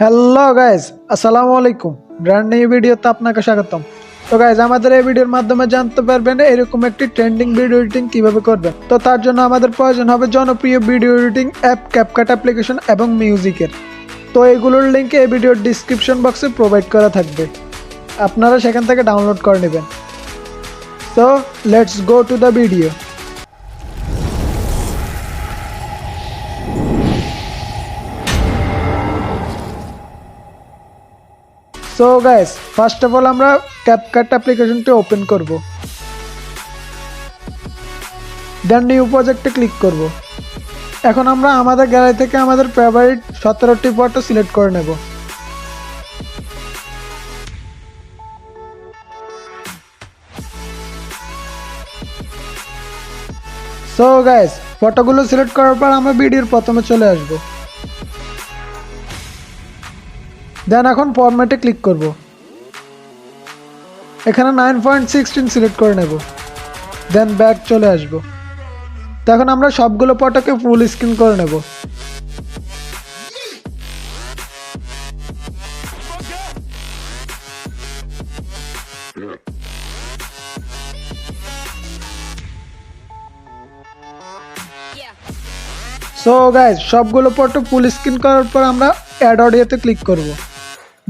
Hello guys, আসসালামু আলাইকুম। Brand new ভিডিওতে আপনাকে স্বাগতম। তো গাইজ, আমাদের এই ভিডিওর মাধ্যমে জানতে পারবেন এরকম একটি ট্রেন্ডিং ভিডিও এডিটিং কিভাবে করবেন। তো তার জন্য আমাদের প্রয়োজন হবে জনপ্রিয় video editing app CapCut application এবং মিউজিকের। তো এগুলোর লিঙ্ক এই ভিডিওর ডিসক্রিপশন বক্সে প্রোভাইড করা থাকবে, আপনারা সেখান থেকে ডাউনলোড করে নেবেন। তো let's go to the video. So guys, first of all আমরা ক্যাপকাট অ্যাপ্লিকেশনটি ওপেন করব, দেন নিউ প্রজেক্টে ক্লিক করব। এখন আমরা আমাদের গ্যালারি থেকে আমাদের ফেভারিট 17টি ফটো সিলেক্ট করে নেব। সো গাইস, ফটোগুলো সিলেক্ট করার পর আমরা ভিডিওর প্রথমে চলে আসব, দেন এখন ফরম্যাটে ক্লিক করব। এখানে 9.16 সিলেক্ট করে নেব, দেন ব্যাক চলে আসব। তখন আমরা সবগুলো ফটোকে ফুল স্ক্রিন করে নেব। সো গাইজ, সবগুলো ফটো ফুল স্ক্রিন করার পর আমরা অ্যাড অডিওতে ক্লিক করব,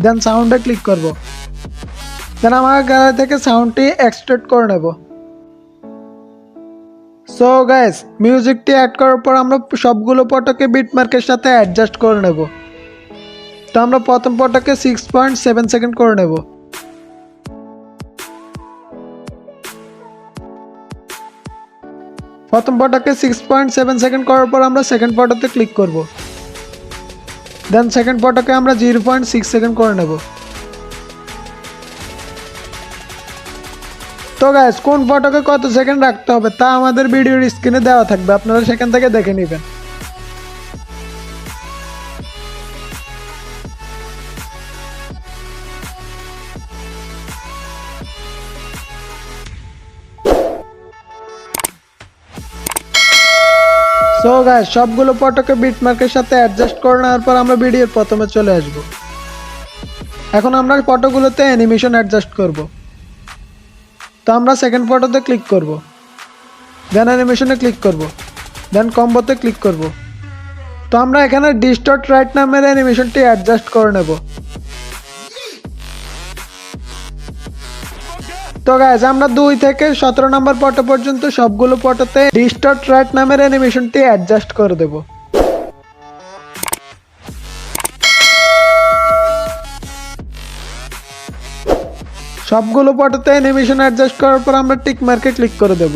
দেন সাউন্ডে ক্লিক করব। দেন আমার গ্যালারি থেকে সাউন্ডটি এক্সট্রাক্ট করে নেব। সো গাইজ, মিউজিকটি অ্যাড করার পর আমরা সবগুলো ফটোকে বিটমার্কের সাথে অ্যাডজাস্ট করে নেব। তো আমরা প্রথম ফটোকে 6.7 সেকেন্ড করে নেব। প্রথম ফটোকে 6.7 সেকেন্ড করার পর আমরা সেকেন্ড ফটোতে ক্লিক করব, দেন সেকেন্ড ফটোকে আমরা 0.6 সেকেন্ড করে নেব। তো গাইস, কোন ফটোকে কত সেকেন্ড রাখতে হবে তা আমাদের ভিডিওর স্ক্রিনে দেওয়া থাকবে, আপনারা সেখান থেকে দেখে নেবেন। সো গাইস, সবগুলো ফটোকে বিটমার্কের সাথে অ্যাডজাস্ট করে নেওয়ার পর আমরা ভিডিওর প্রথমে চলে আসব। এখন আমরা ফটোগুলোতে অ্যানিমেশন অ্যাডজাস্ট করব। তো আমরা সেকেন্ড ফটোতে ক্লিক করব, দেন অ্যানিমেশনে ক্লিক করব, দেন কম্বোতে ক্লিক করব। তো আমরা এখানে ডিস্টর্ট রাইট নামের অ্যানিমেশনটি অ্যাডজাস্ট করে নেব। তো গাইস, আমরা 2 থেকে 17 নম্বর ফটো পর্যন্ত সবগুলো ফটোতে ডিস্টর্ট রাইট নামের অ্যানিমেশনটি অ্যাডজাস্ট করে দেব। সবগুলো ফটোতে অ্যানিমেশন অ্যাডজাস্ট করার পর আমরা টিক মার্কে ক্লিক করে দেব,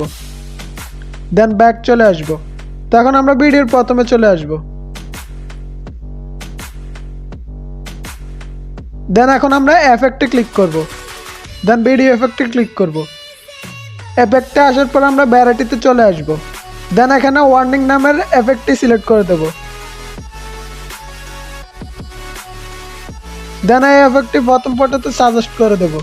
দেন ব্যাক চলে আসব। তখন আমরা ভিডিওর প্রথমে চলে আসব, দেন এখন আমরা এফেক্টে ক্লিক করব, দেন ভিডিও এফেক্টে ক্লিক করব। এফেক্টে আসার পর আমরা ভ্যারাইটিতে চলে আসব, দেন এখানে ওয়ার্নিং নামের এফেক্টটি সিলেক্ট করে দেব। দেন এই এফেক্টটি প্রথম ফটোতে সাজেস্ট করে দেব।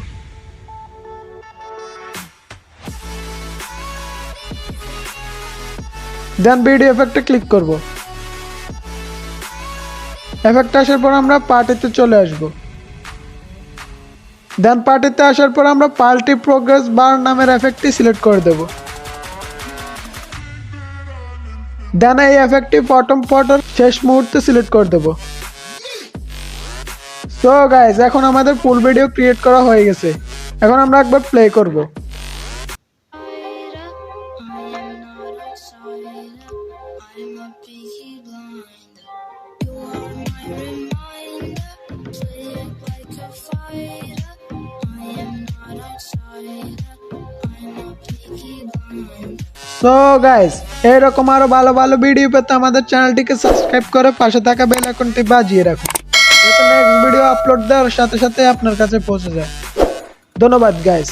দেন ভিডিও এফেক্টে ক্লিক করব। এফেক্ট আসার পর আমরা পার্টিতে চলে আসব, দেন পার্টিতে আসার পর আমরা পার্টি প্রোগ্রেস বার নামের এফেক্টটি সিলেক্ট করে দেব। দেন এই এফেক্টটি প্রথম ফটোর শেষ মুহূর্তে সিলেক্ট করে দেব। সো গাইজ, এখন আমাদের ফুল ভিডিও ক্রিয়েট করা হয়ে গেছে। এখন আমরা একবার প্লে করব। সো গাইস, এরকম আরো ভালো ভালো ভিডিও পেতে আমাদের চ্যানেলটিকে সাবস্ক্রাইব করে পাশে থাকা বেল আইকনটি বাজিয়ে রাখুন, যাতে নেক্সট ভিডিও আপলোড দেওয়ার সাথে সাথে আপনার কাছে পৌঁছে যায়। ধন্যবাদ গাইস।